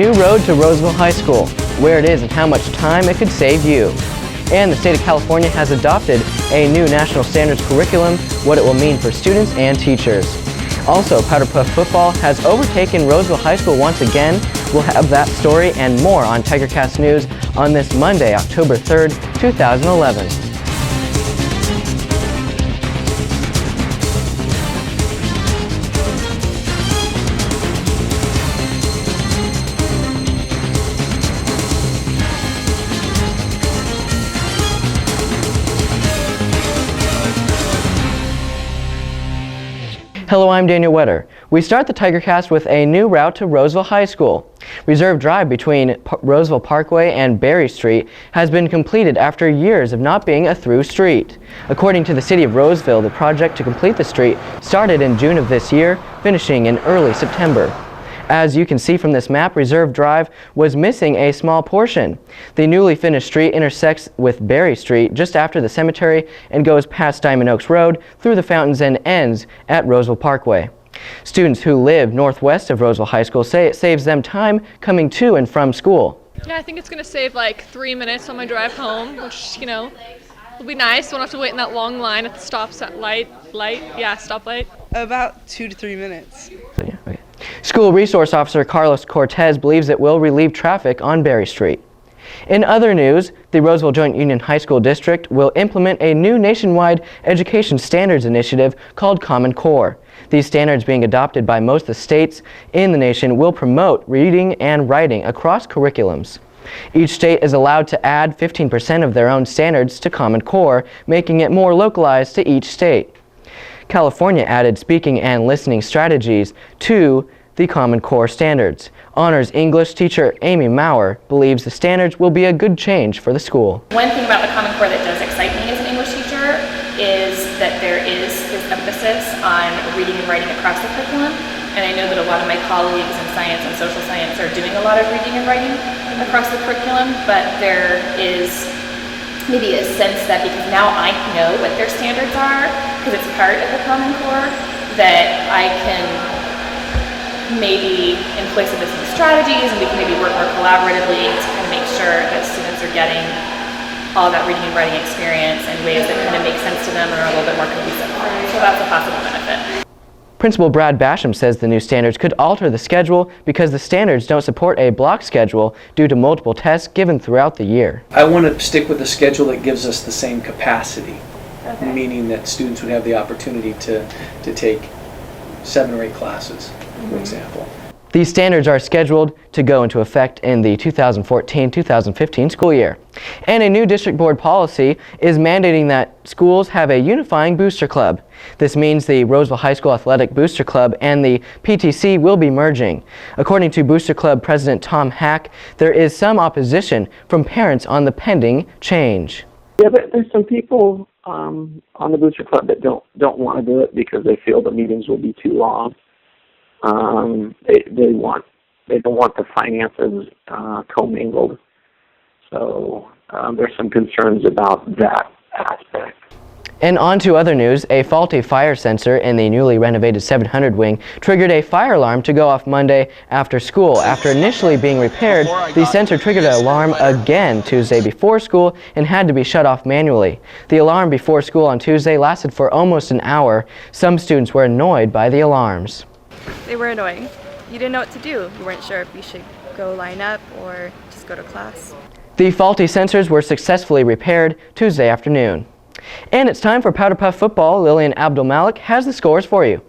New road to Roseville High School, where it is and how much time it could save you. And the state of California has adopted a new national standards curriculum, what it will mean for students and teachers. Also, Powder Puff football has overtaken Roseville High School once again. We'll have that story and more on TigerCast News on this Monday, October 3rd, 2011. Hello, I'm Daniel Wetter. We start the TigerCast with a new route to Roseville High School. Reserve Drive between Roseville Parkway and Berry Street has been completed after years of not being a through street. According to the City of Roseville, the project to complete the street started in June of this year, finishing in early September. As you can see from this map, Reserve Drive was missing a small portion. The newly finished street intersects with Berry Street just after the cemetery and goes past Diamond Oaks Road through the fountains and ends at Roseville Parkway. Students who live northwest of Roseville High School say it saves them time coming to and from school. Yeah, I think it's going to save like 3 minutes on my drive home, which, will be nice. Won't have to wait in that long line at the stoplight. About 2 to 3 minutes. Yeah, okay. School Resource Officer Carlos Cortez believes it will relieve traffic on Berry Street. In other news, the Roseville Joint Union High School District will implement a new nationwide education standards initiative called Common Core. These standards, being adopted by most of the states in the nation, will promote reading and writing across curriculums. Each state is allowed to add 15% of their own standards to Common Core, making it more localized to each state. California added speaking and listening strategies to the Common Core standards. Honors English teacher Amy Maurer believes the standards will be a good change for the school. One thing about the Common Core that does excite me as an English teacher is that there is this emphasis on reading and writing across the curriculum. And I know that a lot of my colleagues in science and social science are doing a lot of reading and writing across the curriculum, but there is maybe a sense that because now I know what their standards are, because it's part of the Common Core, that I can maybe employ some business strategies and we can maybe work more collaboratively to kind of make sure that students are getting all that reading and writing experience in ways that kind of make sense to them and are a little bit more cohesive. So that's a possible benefit. Principal Brad Basham says the new standards could alter the schedule because the standards don't support a block schedule due to multiple tests given throughout the year. I want to stick with a schedule that gives us the same capacity, meaning that students would have the opportunity to take 7 or 8 classes, for example. These standards are scheduled to go into effect in the 2014-2015 school year. And a new district board policy is mandating that schools have a unifying booster club. This means the Roseville High School Athletic Booster Club and the PTC will be merging. According to Booster Club President Tom Hack, there is some opposition from parents on the pending change. Yeah, but there's some people on the Booster Club that don't want to do it because they feel the meetings will be too long. They don't want the finances commingled. So there's some concerns about that aspect. And on to other news, a faulty fire sensor in the newly renovated 700 wing triggered a fire alarm to go off Monday after school. After initially being repaired, the sensor triggered an alarm again Tuesday before school and had to be shut off manually. The alarm before school on Tuesday lasted for almost an hour. Some students were annoyed by the alarms. They were annoying. You didn't know what to do. You weren't sure if you should go line up or just go to class. The faulty sensors were successfully repaired Tuesday afternoon. And it's time for Powder Puff football. Lillian Abdulmalik has the scores for you.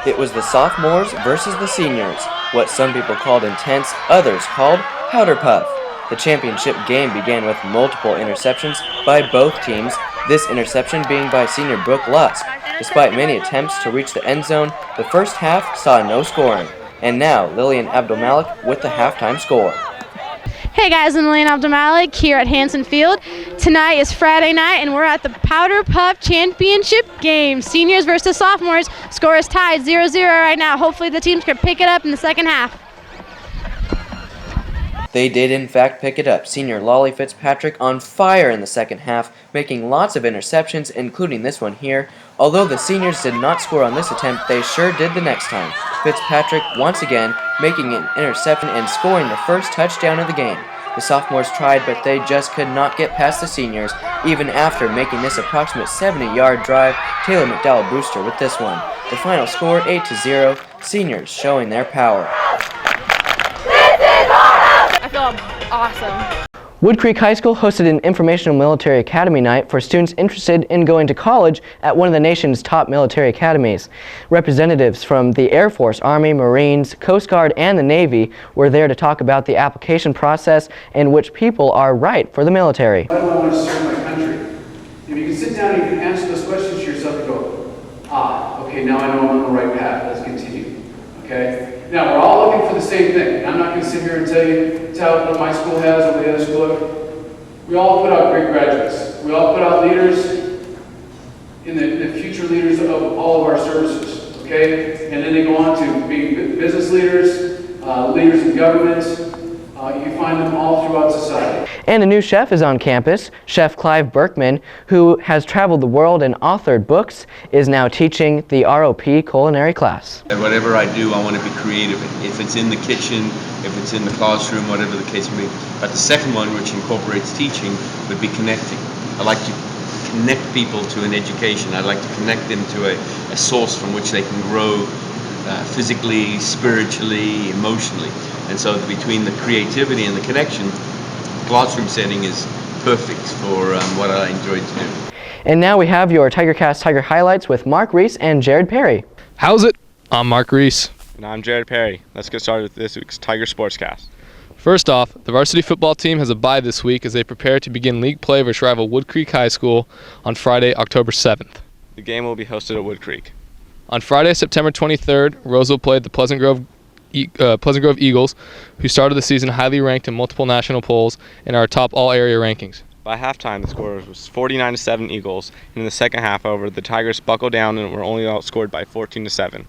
It was the sophomores versus the seniors. What some people called intense, others called Powder Puff. The championship game began with multiple interceptions by both teams, this interception being by senior Brooke Lusk. Despite many attempts to reach the end zone, the first half saw no scoring. And now, Lillian Abdulmalik with the halftime score. Hey guys, I'm Lillian Abdulmalik here at Hanson Field. Tonight is Friday night and we're at the Powder Puff Championship game. Seniors versus sophomores. Score is tied 0-0 right now. Hopefully the teams can pick it up in the second half. They did in fact pick it up. Senior Lolly Fitzpatrick on fire in the second half, making lots of interceptions, including this one here. Although the seniors did not score on this attempt, they sure did the next time. Fitzpatrick, once again, making an interception and scoring the first touchdown of the game. The sophomores tried, but they just could not get past the seniors, even after making this approximate 70-yard drive. Taylor McDowell Brewster with this one. The final score, 8-0, seniors showing their power. I feel awesome. Wood Creek High School hosted an informational military academy night for students interested in going to college at one of the nation's top military academies. Representatives from the Air Force, Army, Marines, Coast Guard, and the Navy were there to talk about the application process and which people are right for the military. Why do I want to serve my country? If you can sit down and you can answer those questions to yourself and go, okay, now I know I'm on the right path, let's continue, okay? Now, we're all looking for the same thing. I'm not going to sit here and tell what my school has or the other school. We all put out great graduates. We all put out leaders in the future leaders of all of our services, okay? And then they go on to being business leaders, leaders in government. You find them all throughout society. And a new chef is on campus. Chef Clive Berkman, who has traveled the world and authored books, is now teaching the ROP culinary class. Whatever I do, I want to be creative. If it's in the kitchen, if it's in the classroom, whatever the case may be. But the second one, which incorporates teaching, would be connecting. I like to connect people to an education. I like to connect them to a source from which they can grow physically, spiritually, emotionally. And so between the creativity and the connection, the classroom setting is perfect for what I enjoy to do. And now we have your TigerCast Tiger Highlights with Mark Reese and Jared Perry. How's it? I'm Mark Reese. And I'm Jared Perry. Let's get started with this week's Tiger Sportscast. First off, the varsity football team has a bye this week as they prepare to begin league play versus rival Wood Creek High School on Friday, October 7th. The game will be hosted at Wood Creek. On Friday, September 23rd, Roseville played the Pleasant Grove Eagles, who started the season highly ranked in multiple national polls and are top all-area rankings. By halftime, the score was 49-7 Eagles, and in the second half, however, the Tigers buckled down and were only outscored by 14-7.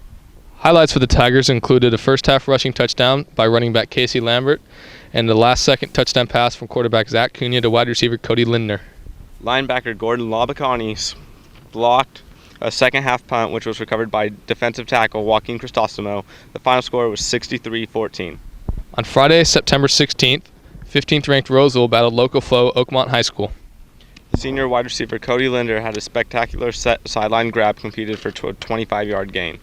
Highlights for the Tigers included a first-half rushing touchdown by running back Casey Lambert and the last-second touchdown pass from quarterback Zach Cunha to wide receiver Cody Lindner. Linebacker Gordon Labacani blocked a second-half punt, which was recovered by defensive tackle Joaquin Cristostomo. The final score was 63-14. On Friday, September 16th, 15th-ranked Roseville battled local foe Oakmont High School. Senior wide receiver Cody Linder had a spectacular sideline grab completed for a 25-yard gain.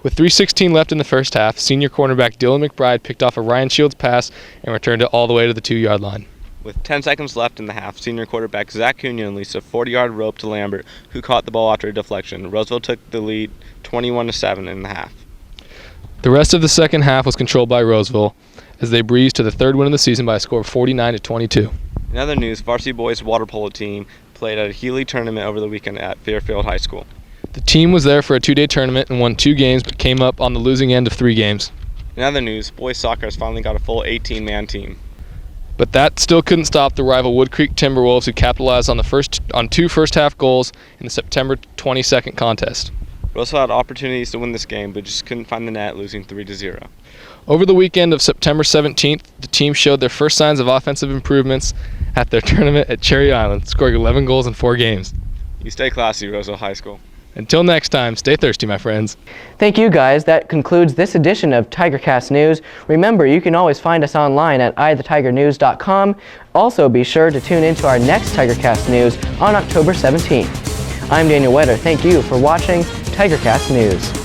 With 3:16 left in the first half, senior cornerback Dylan McBride picked off a Ryan Shields pass and returned it all the way to the 2-yard line. With 10 seconds left in the half, senior quarterback Zach Cunha unleashed a 40-yard rope to Lambert, who caught the ball after a deflection. Roseville took the lead 21-7 in the half. The rest of the second half was controlled by Roseville as they breezed to the third win of the season by a score of 49-22. In other news, varsity boys water polo team played at a Healy tournament over the weekend at Fairfield High School. The team was there for a 2-day tournament and won 2 games but came up on the losing end of 3 games. In other news, boys soccer has finally got a full 18-man team. But that still couldn't stop the rival Wood Creek Timberwolves, who capitalized on 2 first-half goals in the September 22nd contest. Roseville had opportunities to win this game, but just couldn't find the net, losing 3-0. Over the weekend of September 17th, the team showed their first signs of offensive improvements at their tournament at Cherry Island, scoring 11 goals in 4 games. You stay classy, Roseville High School. Until next time, stay thirsty, my friends. Thank you, guys. That concludes this edition of TigerCast News. Remember, you can always find us online at iTheTigerNews.com. Also, be sure to tune into our next TigerCast News on October 17th. I'm Daniel Wetter. Thank you for watching TigerCast News.